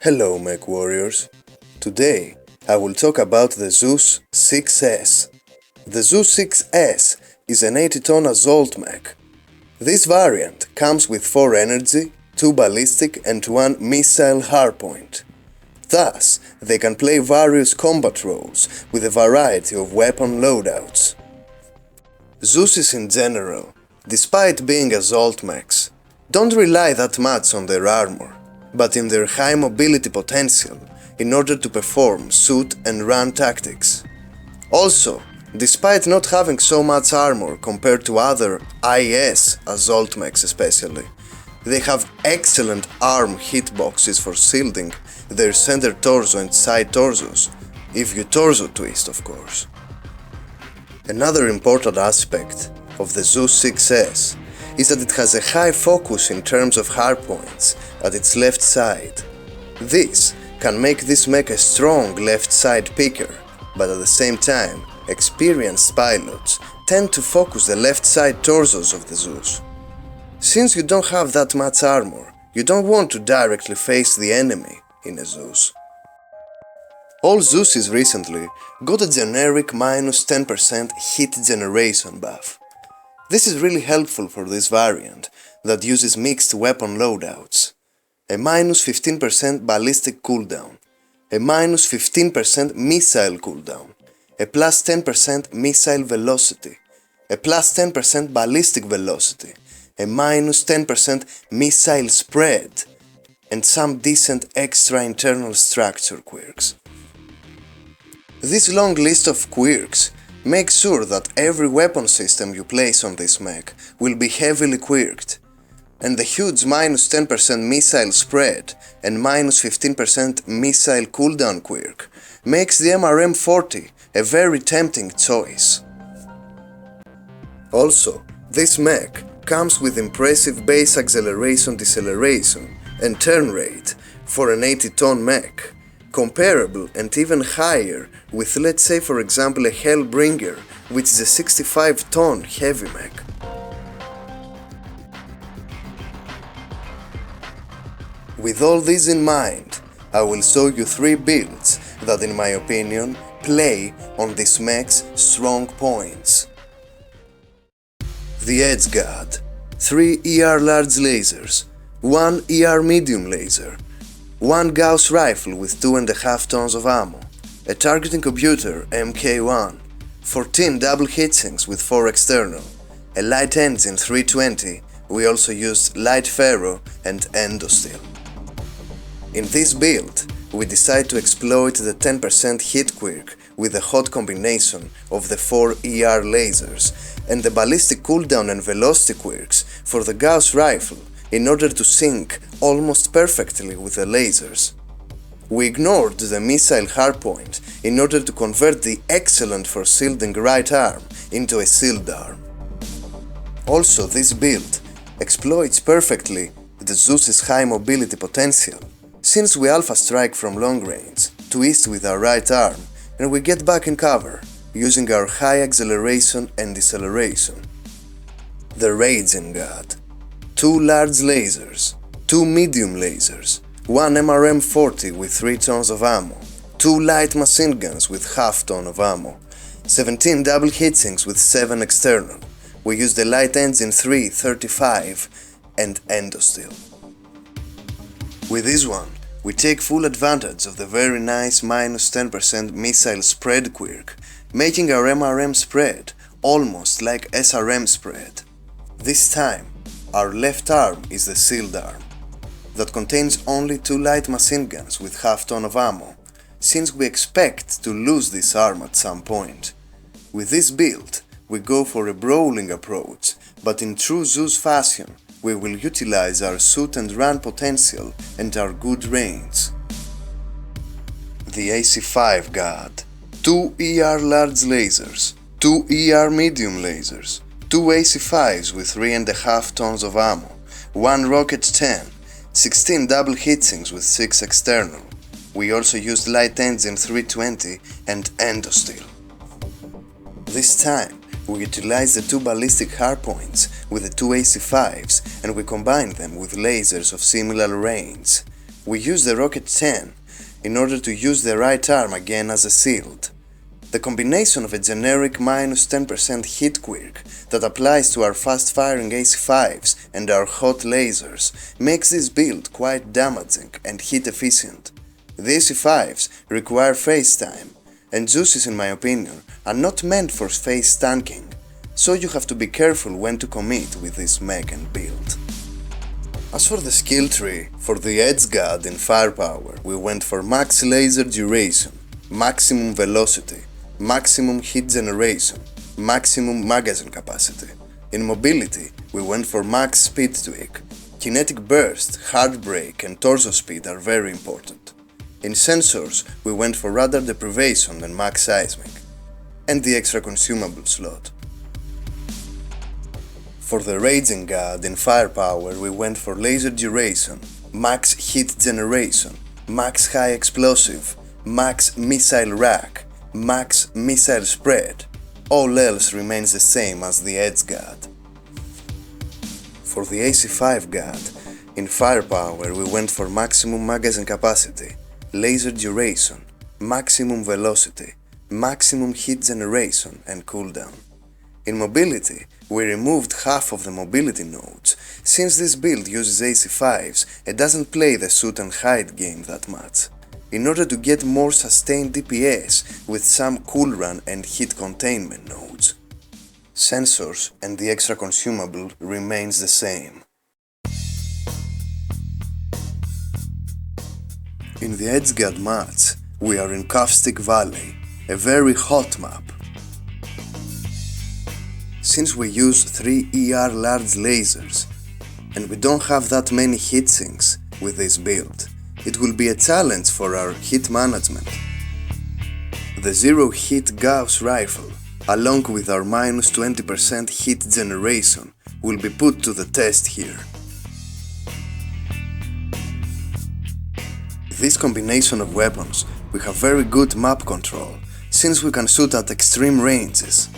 Hello mech warriors. Today I will talk about the ZEU-6S. The ZEU-6S is an 80-ton assault mech. This variant comes with 4 energy, 2 ballistic and 1 missile hardpoint. Thus, they can play various combat roles with a variety of weapon loadouts. Zeuses in general, despite being assault mechs, don't rely that much on their armor, but in their high mobility potential in order to perform shoot and run tactics. Also, despite not having so much armor compared to other IS assault mechs especially, they have excellent arm hitboxes for shielding their center torso and side torsos, if you torso twist of course. Another important aspect of the ZEU-6S is that it has a high focus in terms of hardpoints at its left side. This can make this mech a strong left side picker, but at the same time, experienced pilots tend to focus the left side torsos of the Zeus. Since you don't have that much armor, you don't want to directly face the enemy in a Zeus. All Zeuses recently got a generic minus 10% hit generation buff. This is really helpful for this variant that uses mixed weapon loadouts. A minus 15% ballistic cooldown, a minus 15% missile cooldown, a plus 10% missile velocity, a plus 10% ballistic velocity, a minus 10% missile spread, and some decent extra internal structure quirks. This long list of quirks makes sure that every weapon system you place on this mech will be heavily quirked, and the huge minus 10% missile spread and minus 15% missile cooldown quirk makes the MRM-40 a very tempting choice. Also, this mech comes with impressive base acceleration, deceleration and turn rate for an 80-ton mech, comparable and even higher with, let's say for example, a Hellbringer, which is a 65-ton heavy mech. With all this in mind, I will show you 3 builds that in my opinion play on this mech's strong points. The EdgeGod, 3 ER large lasers, 1 ER medium laser, 1 gauss rifle with 2.5 tons of ammo, a targeting computer MK1, 14 double heatsinks with 4 external, a light engine 320, we also used light ferro and endosteel. In this build, we decide to exploit the 10% hit quirk with the hot combination of the 4 ER lasers and the ballistic cooldown and velocity quirks for the gauss rifle in order to sync almost perfectly with the lasers. We ignored the missile hardpoint in order to convert the excellent for shielding right arm into a shield arm. Also, this build exploits perfectly the Zeus's high mobility potential, since we alpha strike from long range, twist with our right arm, and we get back in cover, using our high acceleration and deceleration. The RaginGod, 2 large lasers, 2 medium lasers, 1 MRM-40 with 3 tons of ammo, 2 light machine guns with half ton of ammo, 17 double heatsinks with 7 external. We use the light engine 335 and endosteel. With this one, we take full advantage of the very nice minus 10% missile spread quirk, making our MRM spread almost like SRM spread. This time, our left arm is the shield arm, that contains only 2 light machine guns with half ton of ammo, since we expect to lose this arm at some point. With this build, we go for a brawling approach, but in true Zeus fashion, we will utilize our shoot and run potential and our good range. The AC5 God, 2 ER large lasers, 2 ER medium lasers, 2 AC5s with 3.5 tons of ammo, 1 rocket 10, 16 double heatsinks with 6 external. We also used light engine 320 and endosteel. This time, we utilize the 2 ballistic hardpoints with the 2 AC5s and we combine them with lasers of similar range. We use the rocket 10 in order to use the right arm again as a shield. The combination of a generic -10% hit quirk that applies to our fast-firing AC-5s and our hot lasers makes this build quite damaging and hit-efficient. The AC-5s require phase time, and Zeus, in my opinion, are not meant for phase tanking, so you have to be careful when to commit with this mech and build. As for the skill tree, for the EdgeGod in firepower, we went for max laser duration, maximum velocity, maximum hit generation, maximum magazine capacity. In mobility, we went for max speed tweak. Kinetic burst, hard brake and torso speed are very important. In sensors, we went for radar deprivation and max seismic, and the extra consumable slot. For the RaginGod in firepower, we went for laser duration, max hit generation, max high explosive, max missile rack, max missile spread. All else remains the same as the EdgeGod. For the AC-5 God, in firepower we went for maximum magazine capacity, laser duration, maximum velocity, maximum hit generation and cooldown. In mobility, we removed half of the mobility nodes, since this build uses AC-5s and doesn't play the shoot and hide game that much, in order to get more sustained DPS with some cool run and hit containment nodes. Sensors and the extra consumable remains the same. In the EdgeGod match, we are in Caustic Valley, a very hot map. Since we use 3 ER large lasers, and we don't have that many heatsinks with this build, it will be a challenge for our hit management. The zero hit gauss rifle, along with our -20% hit generation, will be put to the test here. With this combination of weapons, we have very good map control, since we can shoot at extreme ranges.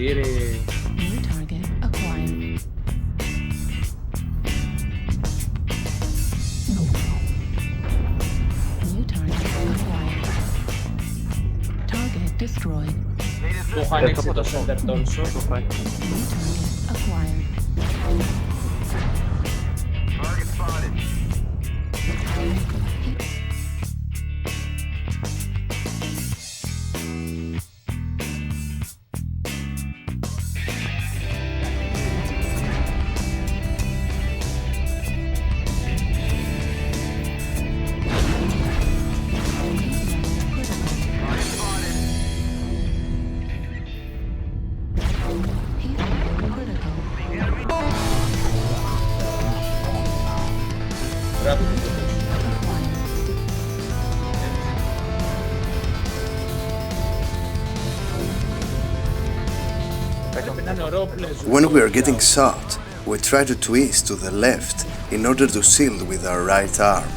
New target acquired. New target acquired. Target destroyed. Του έχω ανοίξει το center torso. New target acquired. Target spotted. When we are getting shot, we try to twist to the left in order to shield with our right arm.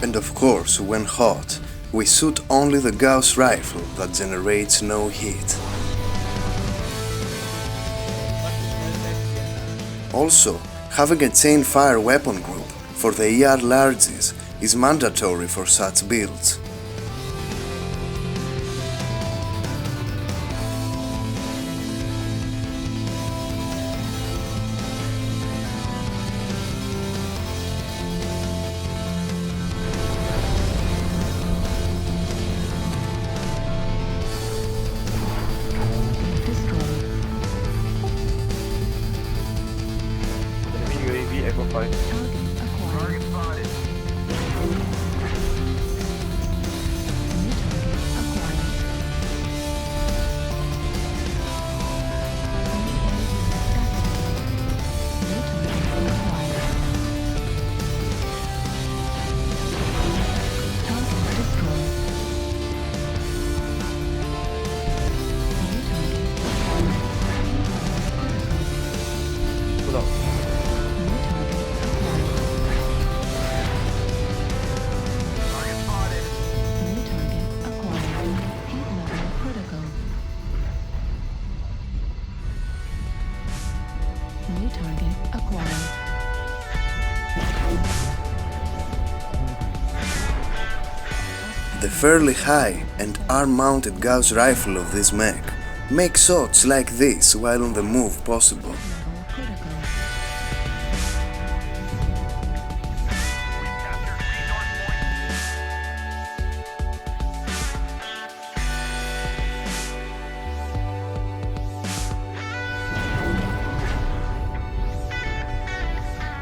And of course, when hot, we shoot only the Gauss rifle that generates no heat. Also, having a chain fire weapon group for the ER larges is mandatory for such builds. fairly high and arm-mounted Gauss rifle of this mech make shots like this while on the move possible. Level critical.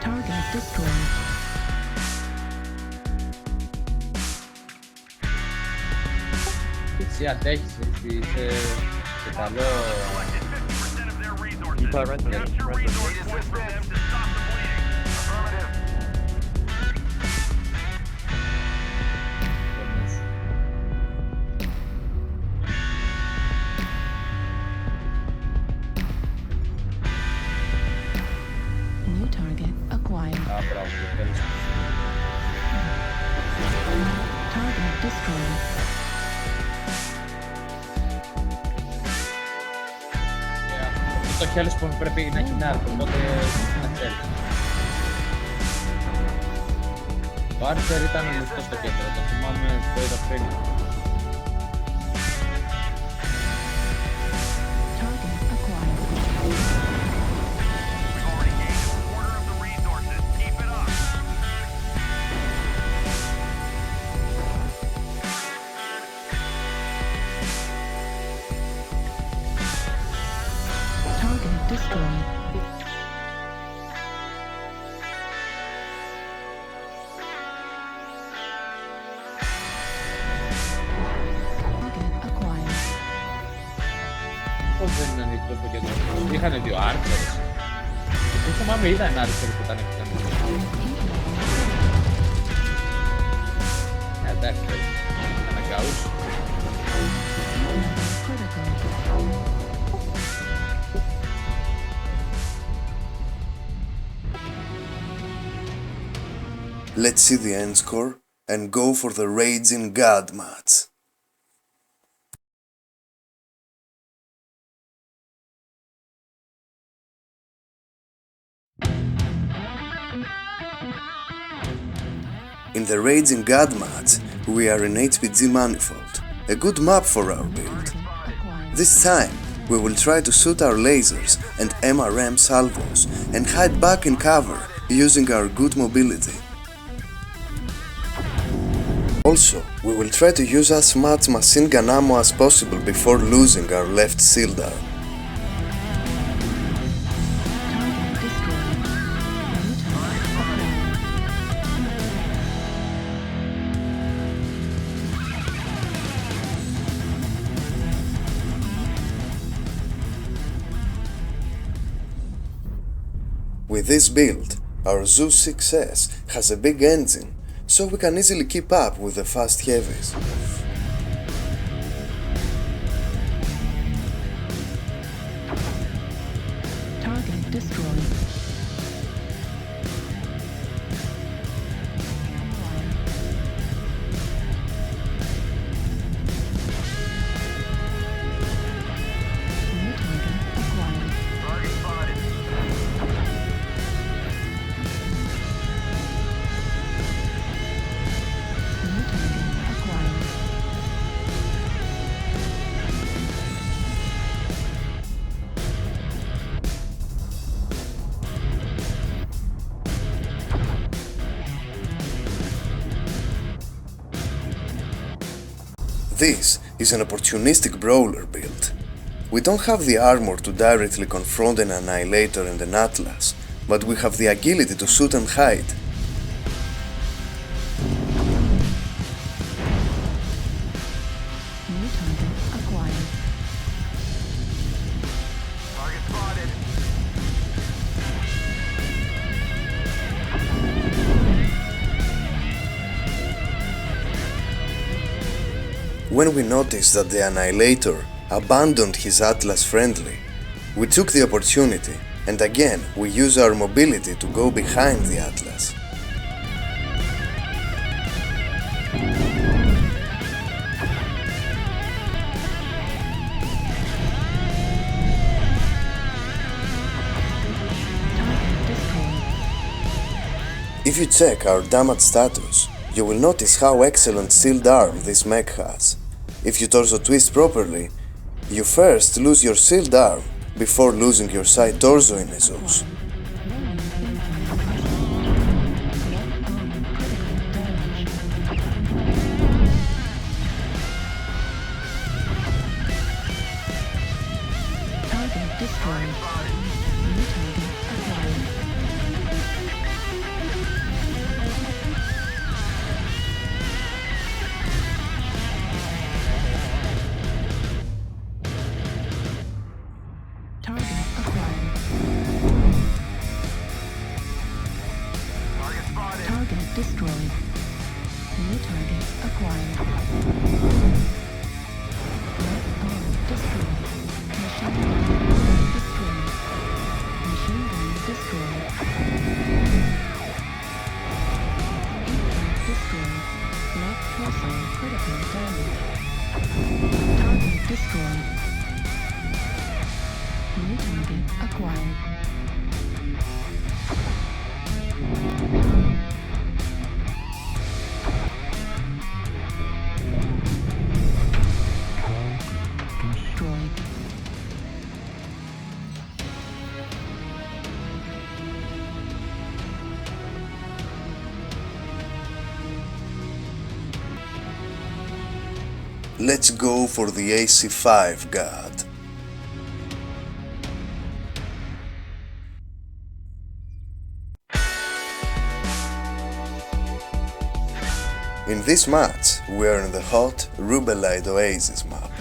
Target destroyed. Εσύ αντέχεις, εσύ είσαι σε καλό... New target acquired. Α, μπράβο, το τέλος. Target destroyed. Το χέλος πρέπει να έχει νάρκο, οπότε να ξέρεις. Το Archer ήταν ανοιχτό στο κέντρο, το θυμάμαι που είδα πριν. Target acquired. Target destroyed. Target acquired. Πώς δεν είναι ανοιχτό στο κέντρο, είχανε δύο Archers. Δεν θυμάμαι, είδα ένα Archer που ήταν εκτός. Εντάξει, ένα gauss. Critical. Let's see the end score and go for the RaginGod match. In the RaginGod match, we are in HPG Manifold, a good map for our build. Acquired. This time, we will try to shoot our lasers and MRM salvos and hide back in cover using our good mobility. Also, we will try to use as much machine gun ammo as possible before losing our left shield arm. Target destroyed. New target acquired. With this build, our ZEU-6S has a big engine, so we can easily keep up with the fast heavies. Target destroyed. New target acquired. Target spotted. New target acquired. This is an opportunistic brawler build. We don't have the armor to directly confront an annihilator and an atlas, but we have the agility to shoot and hide. New target acquired. Target spotted. When we noticed that the annihilator abandoned his atlas friendly, we took the opportunity and again we use our mobility to go behind the atlas. Target destroyed. If you check our damage status, You will notice how excellent sealed arm this mech has. If you torso twist properly, you first lose your sealed arm before losing your side torso in a Zeus. Target destroyed. New target acquired. Target acquired. Target spotted. Target destroyed. New target acquired. Left arm destroyed. Machine gun destroyed. Machine gun destroyed. Implant destroyed. Left torso critical damage. Target destroyed. New target acquired. Destroyed. Let's go for the AC5 god. In this match, we are in the hot Rubelite Oasis map.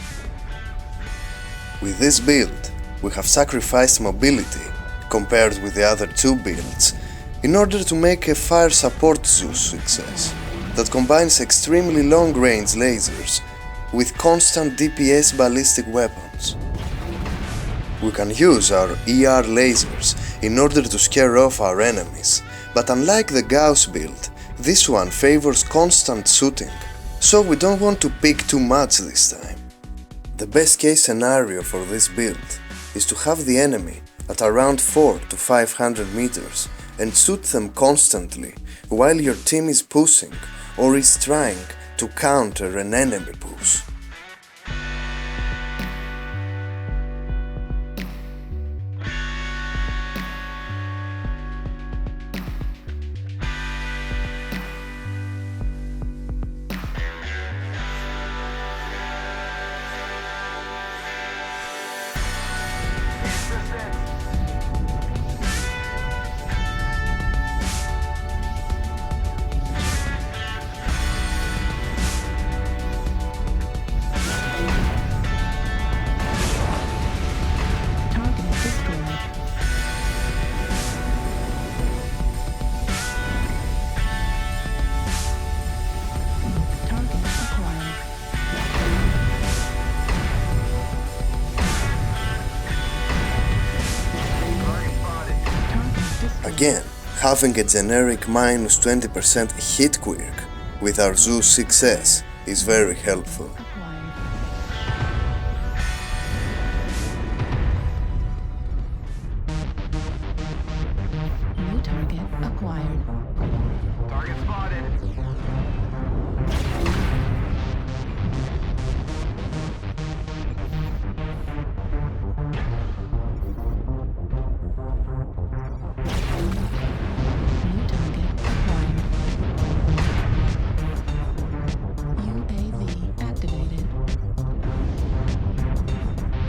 With this build, we have sacrificed mobility compared with the other two builds in order to make a fire support ZEU-6S that combines extremely long-range lasers with constant DPS ballistic weapons. We can use our ER lasers in order to scare off our enemies, but unlike the Gauss build, this one favors constant shooting, so we don't want to pick too much this time. The best case scenario for this build is to have the enemy at around 400 to 500 meters and shoot them constantly while your team is pushing or is trying to counter an enemy push. Target destroyed. Target acquired. Target spotted. Target destroyed. Again, having a generic minus 20% hit quirk with our ZEU-6S is very helpful. Acquired. New target acquired. Target spotted. New target acquired. UAV activated.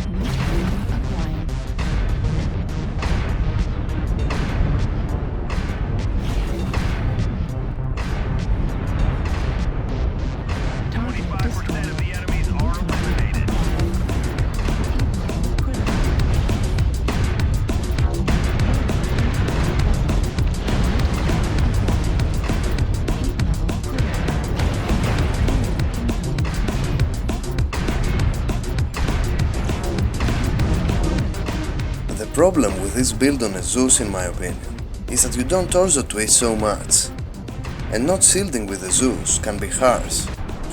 New target acquired. Target 25% destroyed. of the enemies New are target eliminated. acquired. Heat level critical. Heat level critical. The problem with this build on a Zeus, in my opinion, is that you don't torso twist so much. And not shielding with the Zeus can be harsh.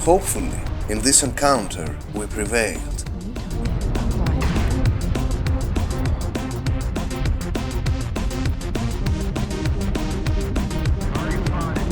Hopefully, in this encounter, we prevailed. Target spotted.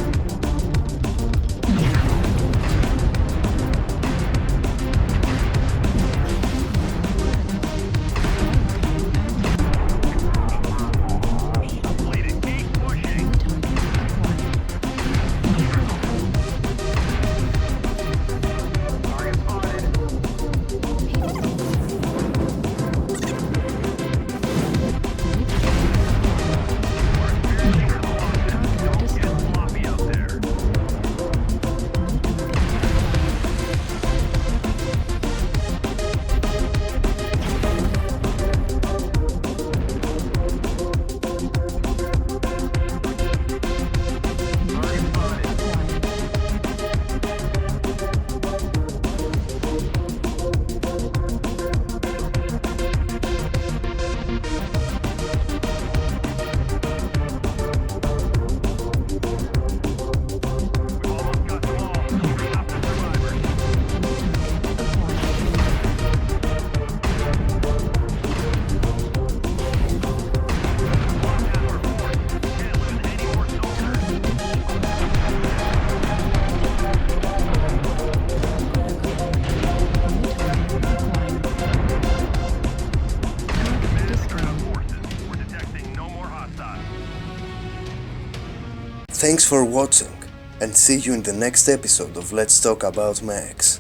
Thanks for watching, and see you in the next episode of Let's Talk About Mechs.